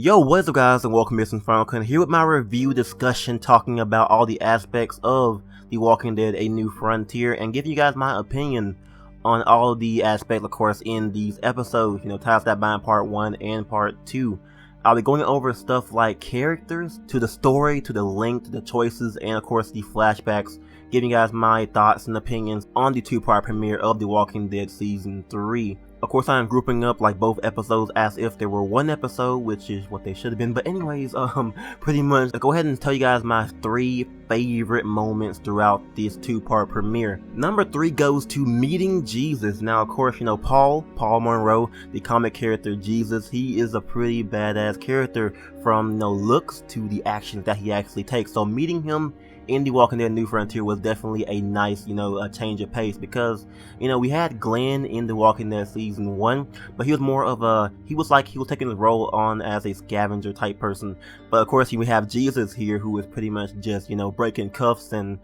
Yo, what is up guys, and welcome to InfernoKun here with my review discussion talking about all the aspects of The Walking Dead A New Frontier and giving you guys my opinion on all the aspects, of course, in these episodes, ties that bind part 1 and part 2. I'll be going over stuff like characters, to the story, to the length, to the choices, and of course the flashbacks, giving you guys my thoughts and opinions on the 2-part premiere of The Walking Dead Season 3. Of course, I am grouping up like both episodes as if they were one episode, which is what they should have been. But anyways, pretty much, I'll go ahead and tell you guys my 3 favorite moments throughout this 2-part premiere. Number 3 goes to meeting Jesus. Now, of course, Paul Monroe, the comic character Jesus, he is a pretty badass character from looks to the actions that he actually takes. So meeting him in The Walking Dead New Frontier was definitely a nice, a change of pace because, we had Glenn in The Walking Dead Season 1, but he was more of he was taking the role on as a scavenger type person. But of course, we have Jesus here who is pretty much just, breaking cuffs and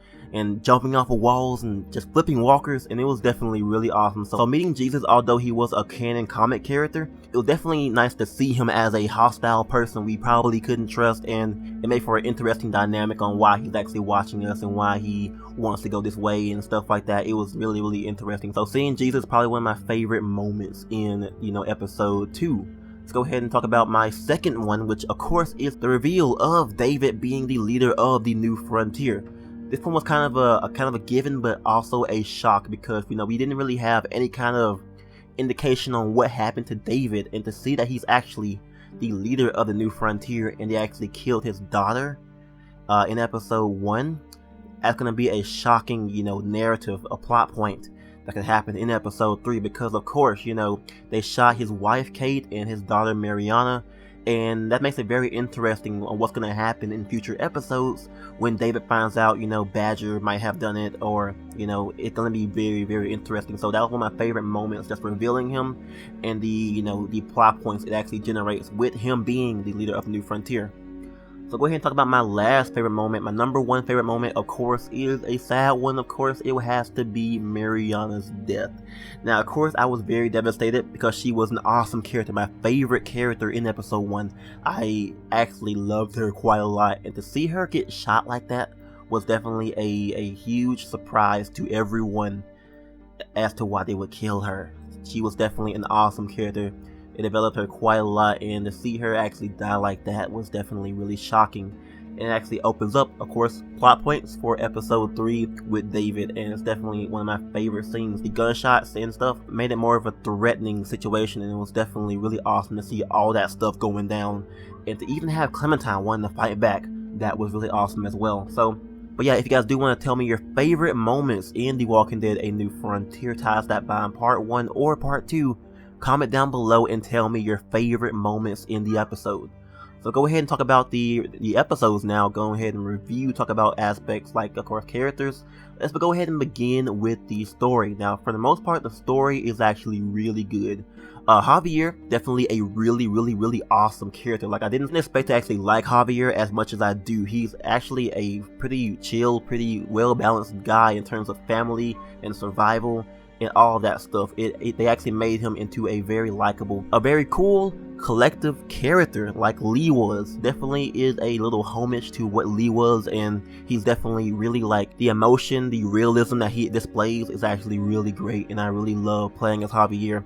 jumping off of walls and just flipping walkers, and it was definitely really awesome. So meeting Jesus, although he was a canon comic character, it was definitely nice to see him as a hostile person we probably couldn't trust, and it made for an interesting dynamic on why he's actually watching us and why he wants to go this way and stuff like that. It was really, really interesting. So seeing Jesus is probably one of my favorite moments in, episode 2. Let's go ahead and talk about my second one, which of course is the reveal of David being the leader of the New Frontier. This one was kind of a given, but also a shock because we didn't really have any kind of indication on what happened to David, and to see that he's actually the leader of the New Frontier and they actually killed his daughter in episode 1, that's gonna be a shocking narrative, a plot point that could happen in episode 3 because of course they shot his wife Kate and his daughter Mariana. And that makes it very interesting on what's going to happen in future episodes when David finds out, Badger might have done it, or, it's going to be very, very interesting. So that was one of my favorite moments, just revealing him and the, the plot points it actually generates with him being the leader of the New Frontier. So go ahead and talk about my last favorite moment. My number 1 favorite moment, of course, is a sad one. Of course, it has to be Mariana's death. Now, of course, I was very devastated because she was an awesome character, my favorite character in episode 1. I actually loved her quite a lot, and to see her get shot like that was definitely a huge surprise to everyone as to why they would kill her. She was definitely an awesome character. It developed her quite a lot, and to see her actually die like that was definitely really shocking. And it actually opens up, of course, plot points for episode 3 with David, and it's definitely one of my favorite scenes. The gunshots and stuff made it more of a threatening situation, and it was definitely really awesome to see all that stuff going down. And to even have Clementine wanting to fight back, that was really awesome as well. But yeah, if you guys do want to tell me your favorite moments in The Walking Dead A New Frontier, ties that bind part 1 or part 2, comment down below and tell me your favorite moments in the episode. So go ahead and talk about the episodes now. Go ahead and review, talk about aspects like, of course, characters. Let's go ahead and begin with the story. Now, for the most part, the story is actually really good. Javier, definitely a really, really, really awesome character. Like, I didn't expect to actually like Javier as much as I do. He's actually a pretty chill, pretty well-balanced guy in terms of family and survival and all of that stuff. They actually made him into a very likable, a very cool, collective character like Lee was. Definitely is a little homage to what Lee was, and he's definitely really like the emotion, the realism that he displays is actually really great, and I really love playing as Javier,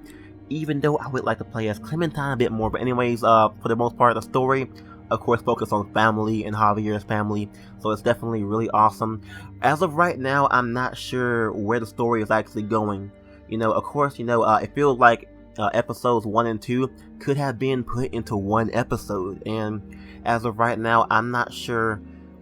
even though I would like to play as Clementine a bit more. But anyways, for the most part, the story, of course, focus on family and Javier's family, so it's definitely really awesome. As of right now, I'm not sure where the story is actually going. Of course, it feels like episodes 1 and 2 could have been put into one episode, and as of right now, I'm not sure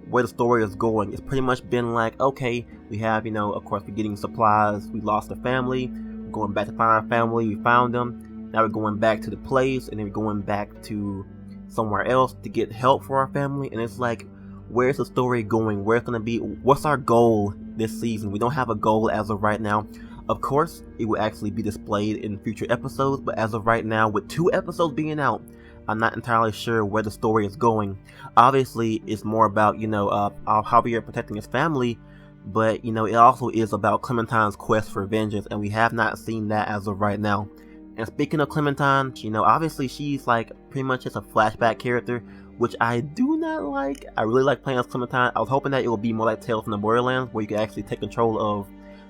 where the story is going. It's pretty much been like, okay, we have, of course, we're getting supplies, we lost a family, we're going back to find our family, we found them, now we're going back to the place, and then we're going back to somewhere else to get help for our family. And it's like, where's the story going? Where's gonna be, what's our goal this season? We don't have a goal as of right now. Of course, it will actually be displayed in future episodes, but as of right now, with 2 episodes being out, I'm not entirely sure where the story is going. Obviously, it's more about Javier protecting his family, but it also is about Clementine's quest for vengeance, and we have not seen that as of right now. And speaking of Clementine, you know, obviously she's like pretty much just a flashback character, which I do not like. I really like playing as Clementine. I was hoping that it would be more like Tales from the Borderlands, where you could actually take control of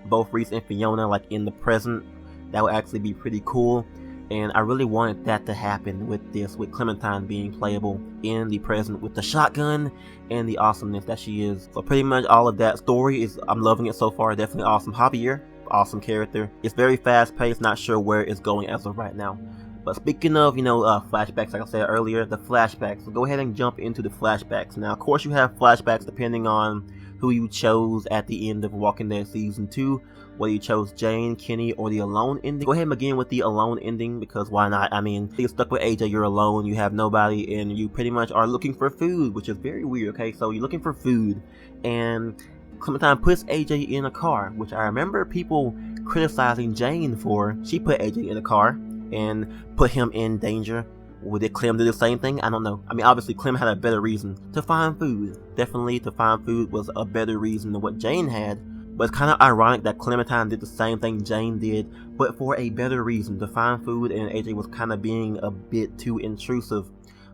both Reese and Fiona like in the present. That would actually be pretty cool. And I really wanted that to happen with this, with Clementine being playable in the present with the shotgun and the awesomeness that she is. So pretty much all of that story is, I'm loving it so far. Definitely awesome. Javier, awesome character. It's very fast paced, not sure where it's going as of right now. But speaking of, you know, flashbacks, like I said earlier, the flashbacks. So go ahead and jump into the flashbacks. Now, of course, you have flashbacks depending on who you chose at the end of Walking Dead Season 2. Whether you chose Jane, Kenny, or the alone ending. Go ahead and begin with the alone ending, because why not? I mean, you're stuck with AJ, you're alone, you have nobody, and you pretty much are looking for food, which is very weird, okay? So you're looking for food, and Clementine puts AJ in a car, which I remember people criticizing Jane for. She put AJ in a car and put him in danger. Did Clem do the same thing? I don't know. I mean, obviously Clem had a better reason to find food. Definitely to find food was a better reason than what Jane had. But it's kind of ironic that Clementine did the same thing Jane did, but for a better reason, to find food, and AJ was kind of being a bit too intrusive.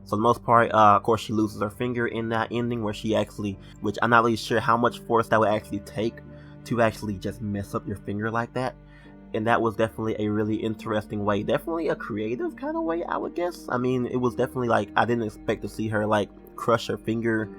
So for the most part, of course, she loses her finger in that ending, where she actually, which I'm not really sure how much force that would actually take to actually just mess up your finger like that. And that was definitely a really interesting way, definitely a creative kind of way, I would guess. I mean, it was definitely like, I didn't expect to see her like crush her finger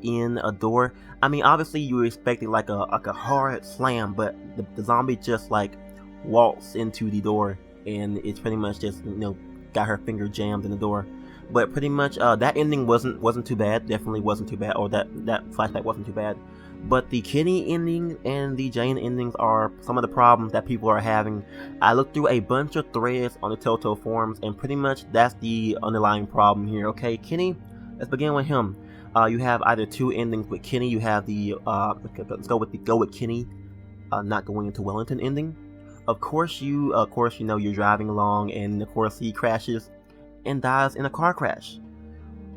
in a door. I mean, obviously you were expecting like a hard slam, but the zombie just like waltzed into the door, and it's pretty much just, you know, got her finger jammed in the door. But pretty much that ending wasn't too bad. Definitely wasn't too bad, or that flashback wasn't too bad. But the Kenny ending and the Jane endings are some of the problems that people are having. I looked through a bunch of threads on the Telltale forums, and pretty much that's the underlying problem here. Okay, Kenny, let's begin with him. You have either two endings with Kenny. You have the let's go with Kenny, not going into Wellington ending. Of course, you know you're driving along, and of course he crashes and dies in a car crash.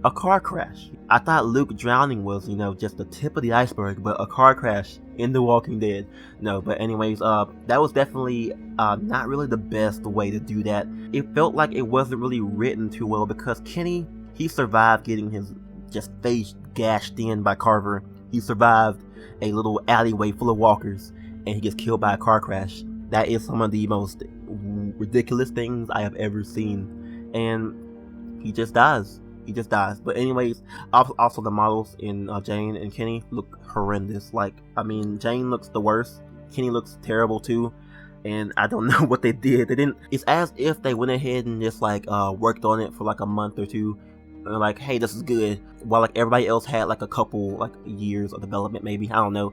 A car crash. I thought Luke drowning was, you know, just the tip of the iceberg, but a car crash in The Walking Dead. No, but anyways, that was definitely not really the best way to do that. It felt like it wasn't really written too well, because Kenny, he survived getting his just face gashed in by Carver. He survived a little alleyway full of walkers, and he gets killed by a car crash. That is some of the most ridiculous things I have ever seen, and he just dies. But anyways, also the models in Jane and Kenny look horrendous. Like, I mean, Jane looks the worst, Kenny looks terrible too, and I don't know what they did. They didn't. It's as if they went ahead and just like worked on it for like a month or two. Like, hey, this is good, while like everybody else had like a couple like years of development, maybe. I don't know.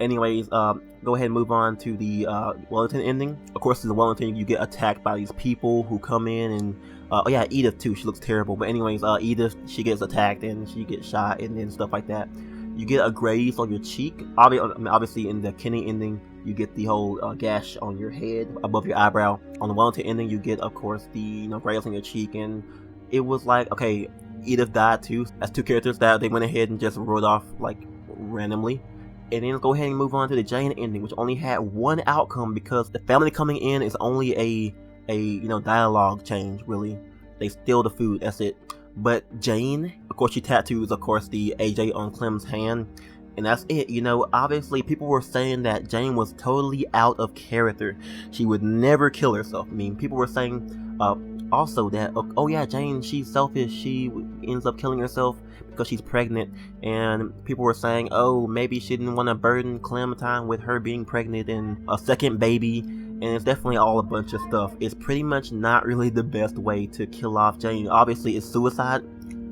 Anyways, go ahead and move on to the Wellington ending. Of course, in the Wellington, you get attacked by these people who come in, and oh yeah, Edith too, she looks terrible. But anyways, Edith, she gets attacked and she gets shot and stuff like that. You get a graze on your cheek. Obviously in the Kenny ending, you get the whole gash on your head above your eyebrow. On the Wellington ending, you get, of course, the, you know, graze on your cheek. And it was like, okay, Edith died too. That's two characters that they went ahead and just wrote off like randomly. And then go ahead and move on to the Jane ending, which only had one outcome, because the family coming in is only a you know, dialogue change, really. They steal the food, that's it. But Jane, of course, she tattoos, of course, the AJ on Clem's hand, and that's it. You know, obviously people were saying that Jane was totally out of character. She would never kill herself. I mean, people were saying also that, oh yeah, Jane, she's selfish, she ends up killing herself because she's pregnant. And people were saying, oh, maybe she didn't want to burden Clementine with her being pregnant and a second baby. And it's definitely all a bunch of stuff. It's pretty much not really the best way to kill off Jane. Obviously it's suicide.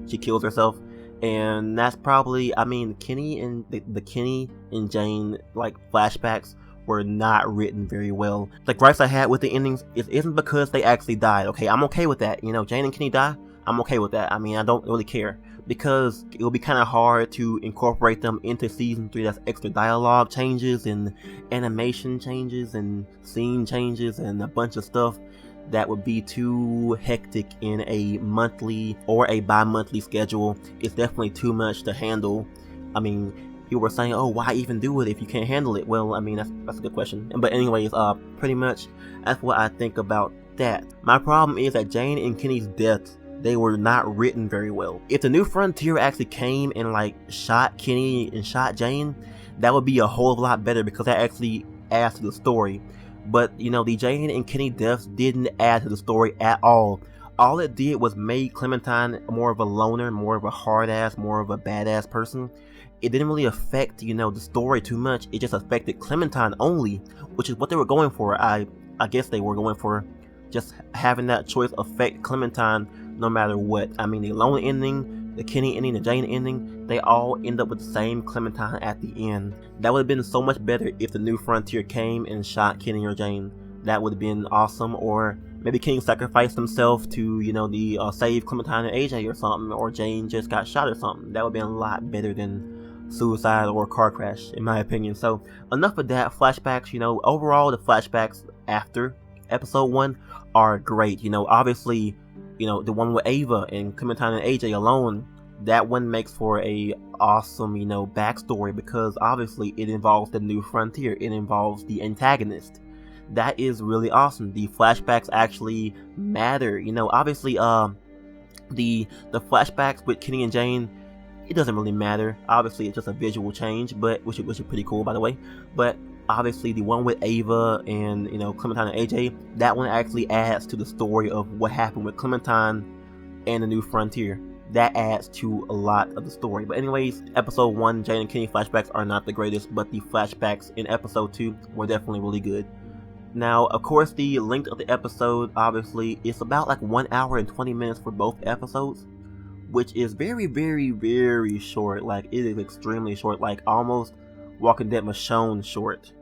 She kills herself, and that's probably, I mean, Kenny and the Kenny and Jane like flashbacks were not written very well. The gripes I had with the endings isn't because they actually died. Okay, I'm okay with that. You know, Jane and Kenny die, I'm okay with that. I mean, I don't really care, because it will be kind of hard to incorporate them into season 3. That's extra dialogue changes and animation changes and scene changes and a bunch of stuff that would be too hectic in a monthly or a bi-monthly schedule. It's definitely too much to handle. I mean, people were saying, oh, why even do it if you can't handle it? Well, I mean, that's a good question. But anyways, pretty much that's what I think about that. My problem is that Jane and Kenny's deaths, they were not written very well. If the New Frontier actually came and like shot Kenny and shot Jane, that would be a whole lot better because that actually adds to the story. But you know, the Jane and Kenny deaths didn't add to the story at all. All it did was made Clementine more of a loner, more of a hard ass, more of a badass person. It didn't really affect, you know, the story too much. It just affected Clementine only, which is what they were going for. I guess they were going for just having that choice affect Clementine no matter what. I mean, the lone ending, the Kenny ending, the Jane ending, they all end up with the same Clementine at the end. That would have been so much better if the New Frontier came and shot Kenny or Jane. That would have been awesome. Or maybe Kenny sacrificed himself to, you know, the save Clementine and AJ or something, or Jane just got shot or something. That would have been a lot better than suicide or car crash, in my opinion. So enough of that. Flashbacks, you know, overall the flashbacks after episode 1 are great. You know, obviously, you know, the one with Ava and Clementine and AJ alone, that one makes for a awesome, you know, backstory because obviously it involves the New Frontier, it involves the antagonist. That is really awesome. The flashbacks actually matter. You know, obviously the flashbacks with Kenny and Jane, it doesn't really matter. Obviously it's just a visual change, but which is pretty cool, by the way. But obviously the one with Ava and, you know, Clementine and AJ, that one actually adds to the story of what happened with Clementine and the New Frontier. That adds to a lot of the story. But anyways, episode 1 Jane and Kenny flashbacks are not the greatest, but the flashbacks in episode 2 were definitely really good. Now, of course, the length of the episode, obviously, it's about like 1 hour and 20 minutes for both episodes, which is very, very, very short. Like, it is extremely short, like almost Walking Dead Michonne short.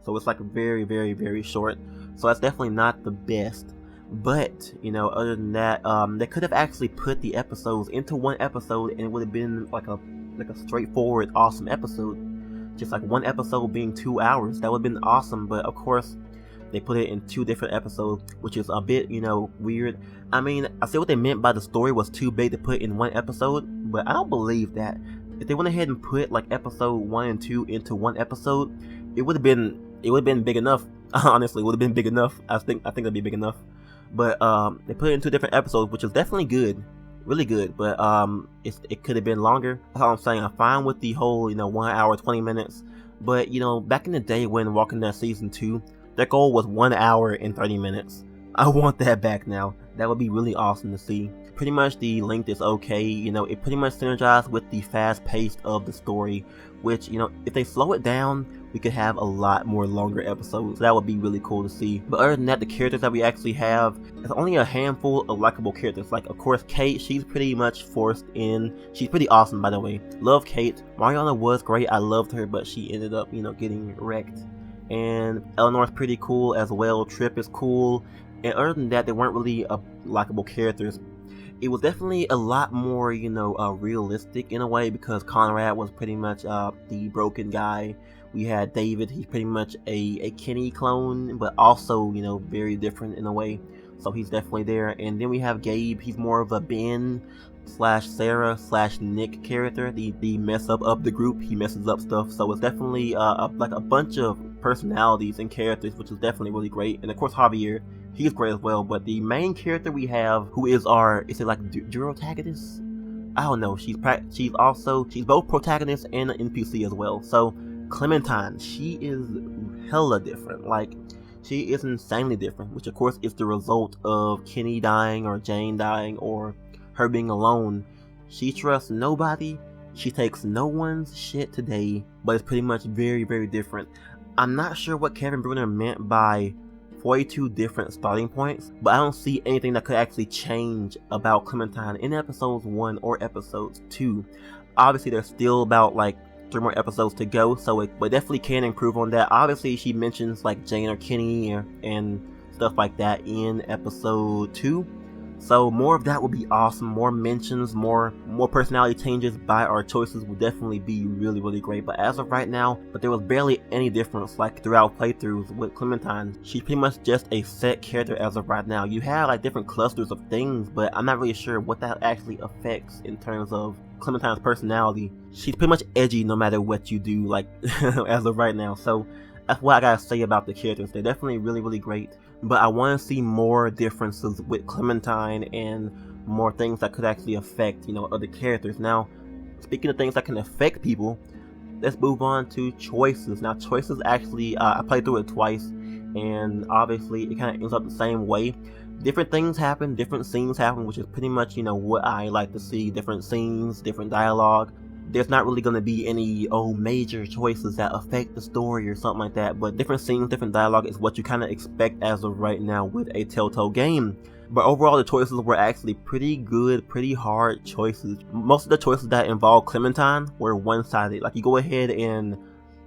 So it's like very, very, very short. So that's definitely not the best. But, you know, other than that, they could have actually put the episodes into one episode and it would have been like a straightforward, awesome episode. Just like one episode being 2 hours. That would have been awesome, but of course, they put it in 2 different episodes, which is a bit, you know, weird. I mean, I see what they meant by the story was too big to put in one episode, but I don't believe that. If they went ahead and put like episode 1 and 2 into one episode, it would have been big enough. Honestly, it would have been big enough. I think that'd be big enough. But they put it in 2 different episodes, which is definitely good, really good. But it could have been longer. That's all I'm saying. I'm fine with the whole, you know, 1 hour 20 minutes. But you know, back in the day when Walking Dead season 2, their goal was 1 hour and 30 minutes. I want that back now. That would be really awesome to see. Pretty much the length is okay. You know, it pretty much synergized with the fast pace of the story, which, you know, if they slow it down, we could have a lot more longer episodes. That would be really cool to see. But other than that, the characters that we actually have, there's only a handful of likable characters. Like, of course, Kate, she's pretty much forced in. She's pretty awesome, by the way. Love Kate. Mariana was great. I loved her, but she ended up, you know, getting wrecked. And Eleanor's pretty cool as well. Tripp is cool. And other than that, they weren't really likable characters. It was definitely a lot more, you know, realistic in a way because Conrad was pretty much the broken guy. We had David, he's pretty much a Kenny clone, but also, you know, very different in a way. So he's definitely there. And then we have Gabe, he's more of a Ben / Sarah / Nick character, the mess up of the group. He messes up stuff. So it's definitely like a bunch of personalities and characters, which is definitely really great. And of course Javier, he's great as well. But the main character we have, who is is it like Durotagonist? I don't know. She's both protagonist and an NPC as well. So Clementine, she is hella different. Like, she is insanely different, which of course is the result of Kenny dying or Jane dying or her being alone. She trusts nobody. She takes no one's shit today, but it's pretty much very, very different. I'm not sure what Kevin Bruner meant by 42 different starting points, but I don't see anything that could actually change about Clementine in episodes 1 or episodes 2. Obviously, there's still about like 3 more episodes to go, so it definitely can improve on that. Obviously, she mentions like Jane or Kenny and stuff like that in episode 2. So more of that would be awesome. More mentions, more personality changes by our choices would definitely be really, really great. But as of right now, there was barely any difference like throughout playthroughs with Clementine. She's pretty much just a set character as of right now. You have like different clusters of things, but I'm not really sure what that actually affects in terms of Clementine's personality. She's pretty much edgy no matter what you do, like as of right now. So that's what I gotta say about the characters. They're definitely really, really great. but I want to see more differences with Clementine and more things that could actually affect, other characters. Now, speaking of things that can affect people, let's move on to choices. Now, choices actually, I played through it twice, and obviously it kind of ends up the same way. Different things happen, different scenes happen, which is pretty much, what I like to see. Different scenes, different dialogue. There's not really going to be any, major choices that affect the story or something like that, but different scenes, different dialogue is what you kind of expect as of right now with a Telltale game. But overall, the choices were actually pretty good, pretty hard choices. Most of the choices that involved Clementine were one-sided. Like, you go ahead and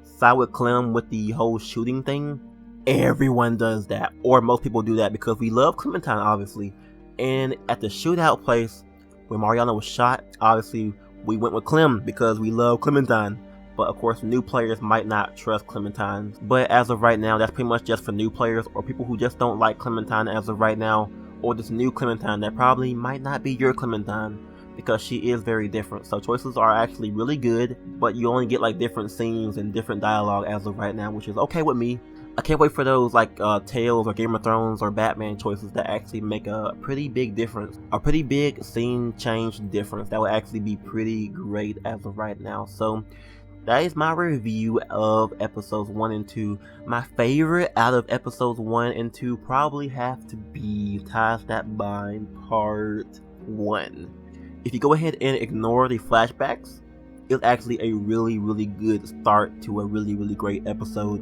side with Clem with the whole shooting thing. Everyone does that, or most people do that, because we love Clementine, obviously. And at the shootout place where Mariana was shot, obviously we went with Clem because we love Clementine. But of course, new players might not trust Clementine. But as of right now, that's pretty much just for new players or people who just don't like Clementine as of right now, or this new Clementine that probably might not be your Clementine, because she is very different. So choices are actually really good, but you only get like different scenes and different dialogue as of right now, which is okay with me. I can't wait for those like Tales or Game of Thrones or Batman choices that actually make a pretty big difference. A pretty big scene change difference that would actually be pretty great as of right now. So that is my review of episodes 1 and 2. My favorite out of episodes 1 and 2 probably have to be Ties That Bind Part 1. If you go ahead and ignore the flashbacks, it's actually a really, really good start to a really, really great episode.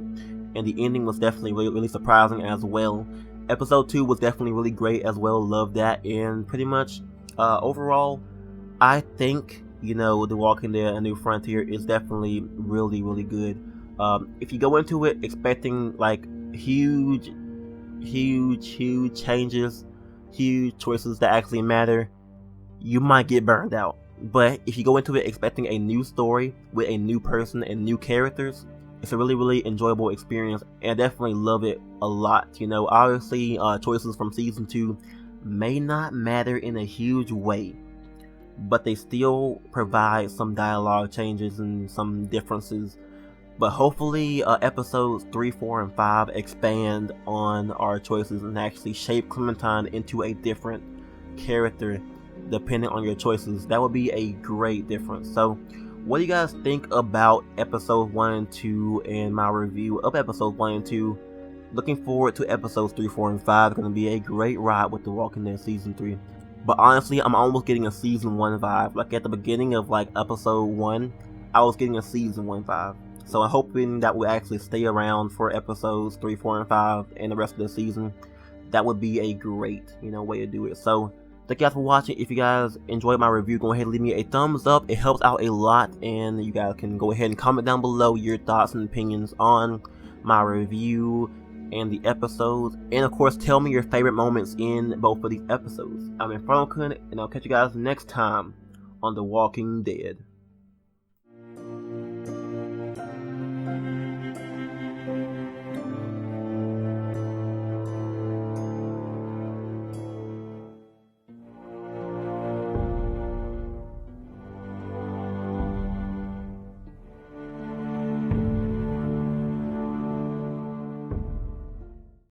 And the ending was definitely really, really surprising as well. Episode 2 was definitely really great as well. Love that. And pretty much, overall, I think, The Walking Dead: A New Frontier is definitely really, really good. If you go into it expecting like huge changes, huge choices that actually matter, you might get burned out. But if you go into it expecting a new story with a new person and new characters, it's a really, really enjoyable experience, and I definitely love it a lot. Obviously, choices from season 2 may not matter in a huge way, but they still provide some dialogue changes and some differences. But hopefully, episodes 3, 4, and 5 expand on our choices and actually shape Clementine into a different character depending on your choices. That would be a great difference. So, what do you guys think about episodes 1 and 2 and my review of episodes 1 and 2? Looking forward to episodes 3, 4, and 5. It's going to be a great ride with The Walking Dead Season 3. But honestly, I'm almost getting a Season 1 vibe. Like at the beginning of like episode 1, I was getting a Season 1 vibe. So I'm hoping that will actually stay around for episodes 3, 4, and 5 and the rest of the season. That would be a great, way to do it. So thank you guys for watching. If you guys enjoyed my review, go ahead and leave me a thumbs up. It helps out a lot, and you guys can go ahead and comment down below your thoughts and opinions on my review and the episodes, and of course tell me your favorite moments in both of these episodes. I'm InfernoKun, and I'll catch you guys next time on The Walking Dead.